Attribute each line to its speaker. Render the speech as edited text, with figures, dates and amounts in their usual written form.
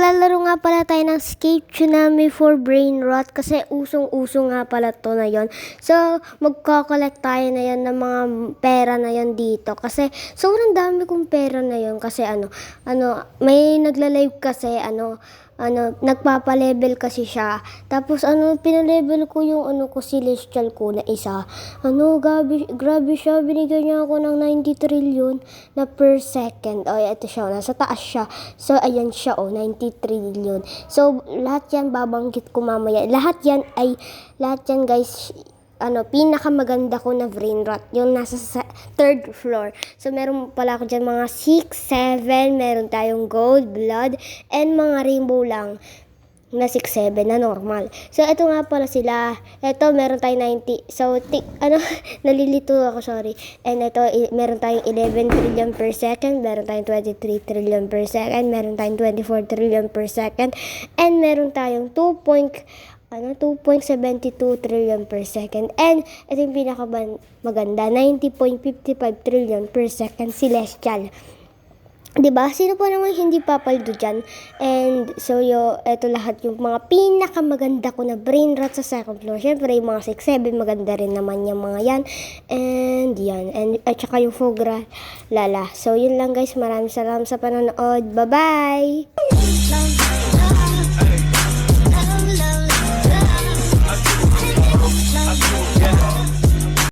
Speaker 1: maglalaro nga pala tayo ng Escape Tsunami for Brain Rot kasi usong-uso nga pala to na yon. So, magko-collect tayo na yon ng mga pera na yon dito kasi sobrang dami kong pera na yon kasi may nagla-live kasi nagpapa-level kasi siya. Tapos pinalevel ko yung celestial ko na isa. Grabe siya, binigyan niya ako ng 90 trillion na per second. Ito siya, nasa taas siya. So, ayan siya, 90 trillion. So, lahat yan babanggit ko mamaya. Lahat yan guys, pinakamaganda ko na brain rot, yung nasa third floor. So, meron pala ako dyan mga 6, 7, meron tayong gold, blood, and mga rainbow lang na 6, 7 na normal. So, ito nga pala sila. Ito, meron tayong 90. So, nalilito ako, sorry. And ito, meron tayong 11 trillion per second, meron tayong 23 trillion per second, meron tayong 24 trillion per second, and meron tayong 2.72 trillion per second. And ito yung pinakamaganda, 90.55 trillion per second, celestial. Diba? Sino po naman hindi papaldo dyan? And so, ito lahat yung mga pinakamaganda ko na brain rot sa second floor. Siyempre, yung mga 6, 7, maganda rin naman yung mga yan. And yan. And at saka yung Fogra Lala. So, yun lang guys. Maraming salamat sa panonood. Bye-bye!